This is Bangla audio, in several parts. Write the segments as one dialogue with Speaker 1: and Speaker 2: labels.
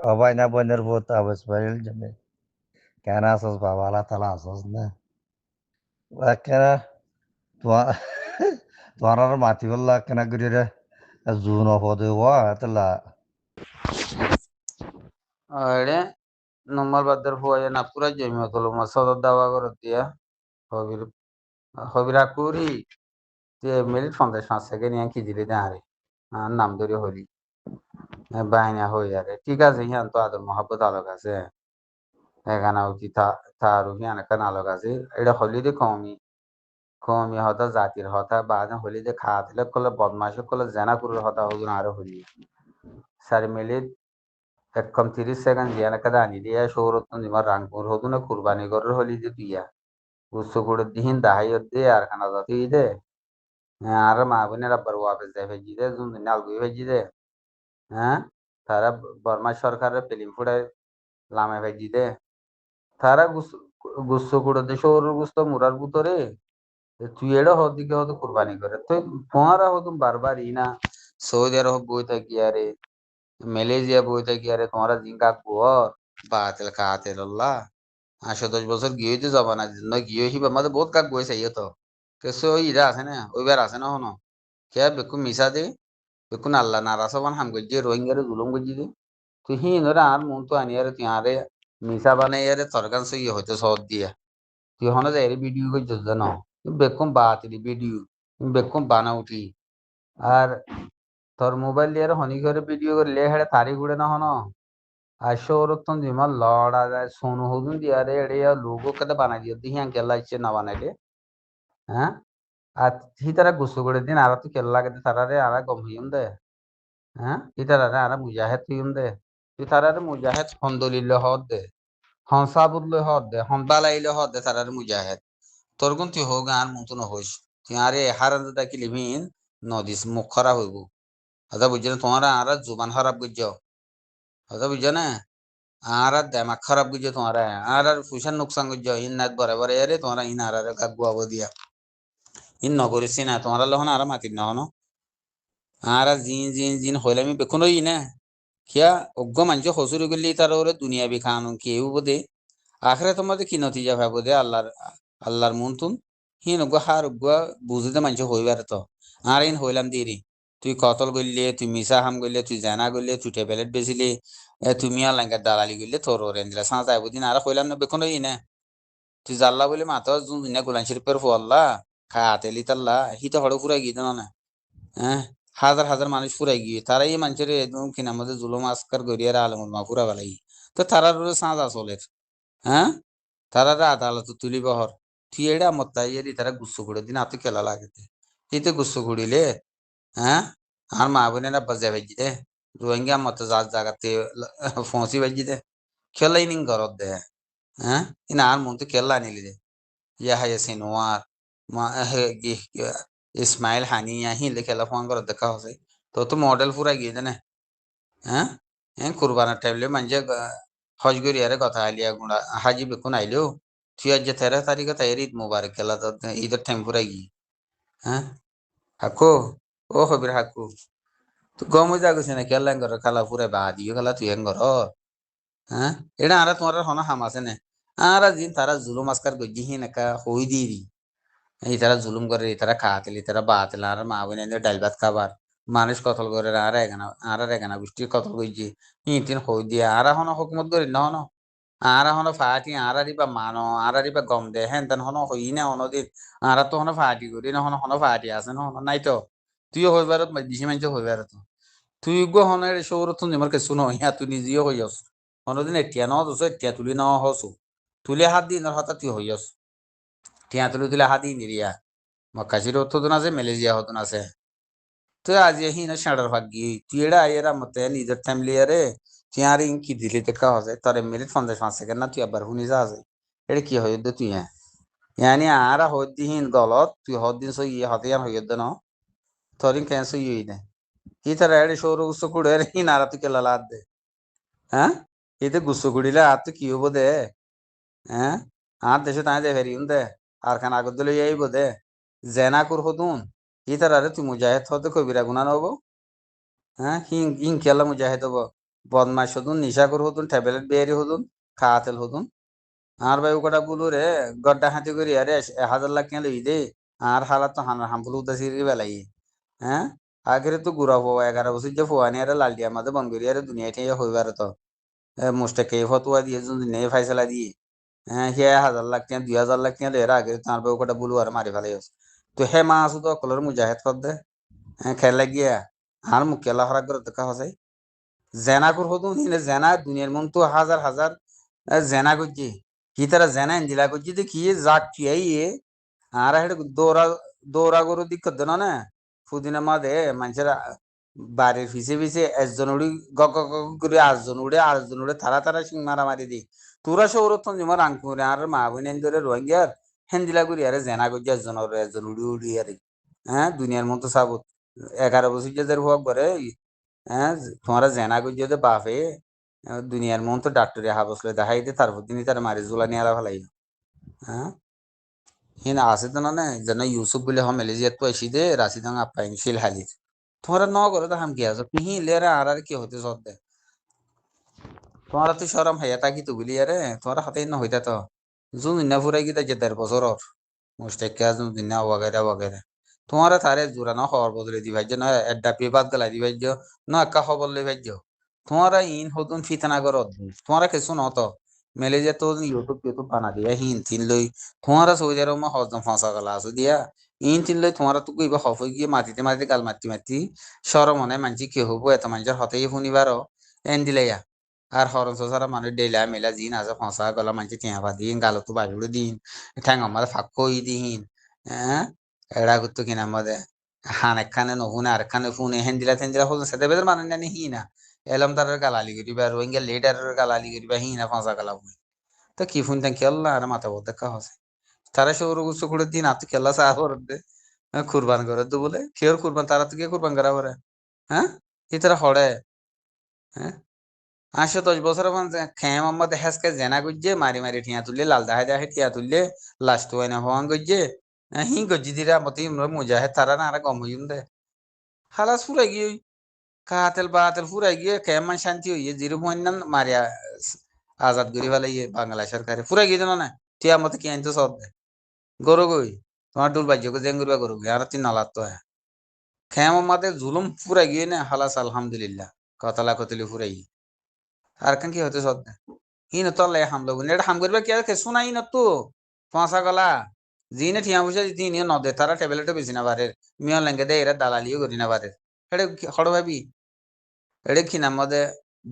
Speaker 1: অবাই না বইনের ভূত আবস পাইল জানে কেন আসস বাবা আল্লাহ তালা আসস না কেন তোমার তোমার আর মাতি বললা কেন করি রে জুন অপদে হওয়া তালা
Speaker 2: আরে নম্বর বাদের ফুয়ায় না পুরা জমি হলো সদর দাওয়া করে দিয়া হবির হবিরা কুরি তে মিনিট ৫০ সেকেন্ড ইয়ান কি দিলে না আরে নাম ধরে হলি বাহিনা হই আরে ঠিক আছে হিয়ান তো আদর মহাব্বত আলোক আছে এখানে কি তার হিয়ান একটা আলোক আছে এটা হলি দে কমি কমি হতা জাতির হতা বাজে হলি দে খাওয়া করলে বদমাশ করলে জেনা কুরুর হতা হগুন আরো হলি ৪ মিনিট ১ ৩০ সেকেন্ড জিয়ান একটা দানি দিয়া সৌরত্ন নিমার রাংপুর হদু না কুরবানি গরের হলি যে তুইয়া গুচ্ছ করে দিহিন দাহাইয়ত দে আর খানা জাতি দে আর মা বোনের আব্বার ওয়াপেস দেয় ভেজি দে জুন দিন আলগুই ভেজি দে হ্যাঁ তারা বর্মা সরকারের ফিলিম ফুড়ায় লামে ভেজি দে তারা গুচ্ছ করে দে সৌর গুস্ত মুরার ভিতরে তুই এড়ো হদিকে হতো কুরবানি করে তো তোমারা হতো বারবার ইনা সৌদি আরব বই থাকি আরে মালয়েশিয়া বই থাকি আরে তোমরা জিঙ্কা কুয়র বাতিল কাতিল আল্লাহ ৮ ১০ বছর গিয়ে তো যাবা না গিয়ে হিবা আমাদের বহুত কাক বই চাইয়ে তো কেসো ইরা আছে না ওইবার আছে না হনো কে বেকু মিশা দে বেকু আল্লাহ নারাসবান হাম গজ্জে রোহিঙ্গারে জুলুম গজ্জি দে তুই হি নরে আর মন তো আনিয়ারে তিয়ারে মিশা বানাই আরে তরকান সই হইতে সদ দিয়া তুই হনে যাই ভিডিও গজ্জ জান বেকুম বাতিল ভিডিও বেকুম বানা উঠি আর তোর মোবাইল দিয়ে হনি করে ভিডিও করে লে হেড়ে তারি গুড়ে না হনো আর সৌরত্তন জিমা লড়া যায় সোনু হুদুন দিয়ারে এড়ে লোগো কদে বানাই দিয়ে দিহি আঙ্কেল ইচ্ছে না বানাইলে হ্যাঁ আর হি তারা গুসু করে দিন আর তো কেল্লা লাগে তারারে আর গম হইম দে হ্যাঁ হি তারারে আর মুজাহিদ হইম দে তুই তারারে মুজাহিদ হন্দলিল্লে হদ দে হনসাবুল্লে হদ দে হনবালাইলে হদ দে তারারে মুজাহিদ তোর গুণ তুই হোক আর মতো হইস তুই আরে হারান দেখি লিভিন নদিস মুখ খারাপ হইব আদা বুঝছো না তোমার আর জুবান খারাপ বুঝছো আদা বুঝছো না আর দেমাগ খারাপ বুঝছো তোমার আর ফুসান নুকসান বুঝছো ইন নাক বরে বরে আরে তোমার ইন আর কাকুয়াবো দিয়া ইন নগরিসি না তোমার লহন আর মাতির না হনো আর জিন জিন জিন হইলে আমি বেকুন না কিয়া অজ্ঞ মানুষ হসুরি করলি তার ওরে দুনিয়া বি খানো কেউ বোধে আখরে তোমাদের কি নতিজা ভাবো দে আল্লাহর মন হিন অজ্ঞ হার অজ্ঞ বুঝতে মানুষ হইবার তো আর ইন হইলাম দিরি তুই কতল গইলে তুই মিশা হাম গইলে তুই জানা গইলে তুই ট্যাবলেট বেচিলে তুমি আর লাঙ্গার দালালি গইলে তোর ওরে দিলা সাঁচ আইব দিন আর হইলাম না বেকুন না তুই জাল্লা বলে মাথা জুন দিনা গোলান শরীফের ফল্লা খাতেলি তাল্লা হিতা হড় ফুরাই গিয়ে না হ্যাঁ হাজার হাজার মানুষ ফুরাই গিয়ে তারাই এই মানুষের একদম কিনা আমাদের জুলুম আসকার গড়িয়ার আলমুল মা ফুরা বেলাই তো তারার সাঁজা চলে হ্যাঁ তারারা আদালত তুলি বহর তুই এটা মত্তাই এরি তারা গুচ্ছ করে দিন আত খেলা লাগে এতে গুচ্ছ করিলে হ্যাঁ আর মা বোনেরা বাজা ভাজি দে রোহিঙ্গা মতো যার জায়গাতে ফসি ভাজি দে খেলাই নিন ঘরত দে হ্যাঁ ইনা আর মন তো খেলা নিলি দে ইয়াহায়া সিনোয়ার ইসমাইল হানিয়া হিলে খেলা ফোন করে দেখা হচ্ছে তো মডেল পুরা গিয়ে জানে হ্যাঁ হ্যাঁ কুরবানার টাইমলে মানে হজ করি আরে কথা আলিয়া গুড়া হাজি বেকুন আইলেও তুই আজ 13 তারিখে তাই ঈদ মুবারক খেলা তো ঈদের টাইম পুরা গিয়ে হ্যাঁ হাকো ও হবির হাকু তো গম যাগছে না খেলা ঘর খেলা পুরা বা দিও খেলা তুই ঘর হ্যাঁ এটা আর তোমার হন হাম আছে না আর জিন তারা জুলুম আসকার গজ্জিহীন একা হই দিয়ে এই তারা জুলুম করে তারা খাতেলি তারা বাতেলা আর মা বোন ডাইল ভাত খাবার মানুষ কতল করে আর এগানা বৃষ্টি কতল করছি ইটিন হই দিয়ে আর হন হুকুমত করি না হন আর হন ফাটি আর বা মানো আর বা গম দে হেন তেন হন হই না হনদিন আর তো হন ফাটি করি না হন হন ফাটি আছে না হন নাই তো তুইও হইবার বেশি মানুষ হইবার তো তুই গো হনের সৌরত নিমার কে শুনো ইয়া তুই নিজেও হইয়াস হনদিন এতিয়া ন দোষ এতিয়া তুলি ন হসু তুলি হাত দিন হঠাৎ তুই হইয়াস টিয়া তুলি হাত দিন নিরিয়া মক্কাশির হতন আছে মালয়েশিয়া হতন আছে তো আজ হি না ষাঁড়ার ভাগ্যি তুই এরা আইয়েরা মতে নিজের টাইম লিয়ারে তুই আর ইন কি দিলি দেখা হসে তোর মিনিট ৫০ সেকেন্ড না তুই আবার শুনি যা আছে এটা কি হয়ে তুই হ্যাঁ ইয়ানি আর হদ্দিহীন গলত তুই হদ্দিন সই ইয়ে হতে আর হয়ে ন তোর ক্যান্সার ইয়ে না ই তার এড়ে সৌর গুসো কুড়ে হি নারা তুই কেলা লাদ দে হ্যাঁ এতে গুসো কুড়িলে আর তো কি হবো দে হ্যাঁ আর দেশে তাই দে ফেরি দে আর খান আগত দিলে যাইব দে জেনা কর হতুন ই তার আরে তুই মুজাহিদ হতে কবিরা গুনা নব হ্যাঁ হিং হিং খেলা মুজাহিদ হব বদমাস হতুন নিশাখোর হতুন ট্যাবলেট বেয়ারি হতুন খাতেল হতুন আর ভাই ওটা গুলো রে গড্ডা হাতি করি আরে 1,000 লাখ কেন লই দে আর হালাত তো হামফুল উদাসির বেলাই হ্যাঁ আখেরে তো গুড়া হওয়া 11 বছর যে ফোয়ানি আরে লালডিয়া মাঝে বন্ধ করি আরে দুনিয়া থেকে হইবার তো মুস্তাকে ফতুয়া দিয়ে যদি নেই ফাইসলা দিয়ে হ্যাঁ সে 1,000 লাখ টিয়া 2,000 লাখ টিয়া এর আগে তার বউ কটা বলু আর মারি ফেলাই তো হে মা আসু তো কলর মুজাহিদ কর দে হ্যাঁ খেলা গিয়া আর মুখে আল্লাহ হরাক করে দেখা হসাই জেনা কর হতো হিনে জেনা দুনিয়ার মন তো হাজার হাজার জেনা করছি কি তারা জেনা ইন্দিলা করছি তো কি জাক কি আর হেড দৌড়া গরু দিক করতে না ফুদিনা মাদে মানুষের বাড়ির পিছে পিছে একজন উড়ি গগ গগ করে 8 জন উড়ে তারা তারা সিং মারামারি দি তোরা সৌরতন যেমন আঙ্কুরে আর মা বোন ধরে রোহিঙ্গার হেন্দিলা করি আরে জেনা করছি একজন উড়ি উড়ি আরে হ্যাঁ দুনিয়ার মতো সাবত 11 বছর যাদের হোক করে হ্যাঁ তোমরা জেনা করছি যে বাপে দুনিয়ার মন তো ডাক্তারে হাবসলে দেখাই দে তারপর দিনই তার মারি জোলা নিয়ে আলা ফেলাই হ্যাঁ হিনা আছে তো না যেন ইউসুফ বলে হম এলিজিয়াত তো এসি দে রাশিদাং আপাইন শিল হালির তোমরা ন করে তো হাম কি আছে পিহি লেরা আর কি হতে সদ দে তোমারা তো সরম হাইয়া তাকি তো বলি আরে তোমরা হাতে না হইতা তো জুন না ফুরাই গিতা যেতার বছর মুস্টেকা জুন দিনা ওয়াগেরা ওয়াগেরা তোমারা তারে জোরা না খবর বদলে দি ভাইজ না এড্ডা পেপাত গলা দি ভাইজ না একা খবর লই ভাইজ তোমারা ইন হতুন ফিতনা করো তোমারা কিছু নত মেলে যে তো ইউটিউব বানা দিয়া হিন তিন লই তোমারা সৌদি আরব মা হজম ফাঁসা গলা আছে দিয়া ইন তিন লই তোমারা তো কইবা খফ গিয়ে মাটিতে মাটিতে গাল মারতি মারতি সরম মনে মানছি কি হবো এত মানুষের হতেই শুনিবারও এন দিলাইয়া আর হরন সারা মানুষ ডেলা মেলা জিন আছে ফাঁসা গলা মানছি টিয়া দিন গালতো বাড়ি দিন ঠ্যাং আমাদের ফাঁক কই দিন হ্যাঁ এড়া করতো কিনা আমাদের হান একখানে নহুনে আরেকখানে ফুনে হেন্দিলা তেন্দিলা হল সেটা বেদের মানে জানি হি না এলম তার গালালি করিবা রোহিঙ্গা লিডার গালালি করিবা হি না ফাঁসা গালা বুই তো কি ফুন তাই খেললা আর মাথা বোধ দেখা হসে তারা সৌর গুচ্ছ করে দিন আত খেলা চা করে কুরবান করে তো বলে কেউ কুরবান তারা তো কে কুরবান করা করে হ্যাঁ এই তারা হড়ে হ্যাঁ 8-10 বছর খেয়ে মোহাম্মদ হেসকে জেনা গুজে মারি মারি ঠিয়া তুললে লাল দাহে দাহে ঠিয়া তুললে লাস্ট ওয়াইনা হওয়ান গজ্জে হি গজ্জি দিরা মতি মুজাহে তারা না আর গম হইম দে হালাস ফুরাই গিয়ে কাতেল বাতেল ফুরাই গিয়ে কেমন শান্তি হইয়ে জিরো পয়েন্ট মারিয়া আজাদ করি ফেলাইয়ে বাংলা সরকারে ফুরাই গিয়ে না টিয়া মতো কি আনতো সব দে গরু গই তোমার ডুল বাজ্যকে জেঙ্গুরবা গরু আর তিন নালাত তো খেম মাতে জুলুম ফুরাই গিয়ে না হালাস আলহামদুলিল্লাহ কতলা কতলি ফুরাই আর কান কি হতে সদ হিন তলে হামলো এটা হাম করবে কি আর শুনাই না তো ফাঁসা গলা জিনে ঠিয়া বসে দিন নদে তারা টেবলেটে বেশি না বারের মিয়া লেঙ্গে দে এরা দালালিও করি না বারের এটা হড় ভাবি এটা কিনা মধ্যে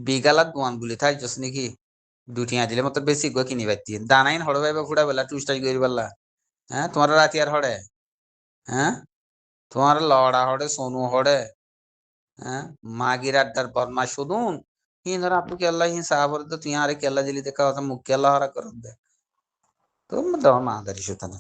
Speaker 2: বিগালাত গোয়ান বলি থাই জস নাকি দুটিয়া দিলে মতো বেশি গো কিনি পাইতি দানাইন হড় ভাইবা ফুড়া বেলা টুস্টাই করি বেলা হ্যাঁ তোমার রাতি আর হড়ে হ্যাঁ তোমার লড়া হড়ে সোনু হড়ে হ্যাঁ মাগির আড্ডার বদমাস শুধুন হিন ধর আপু কেল্লা হিন সাহাবর তো তুই আরে কেল্লা দিলি দেখা মুখ কেল্লা হরা কর দে তো মা দারি সুতানা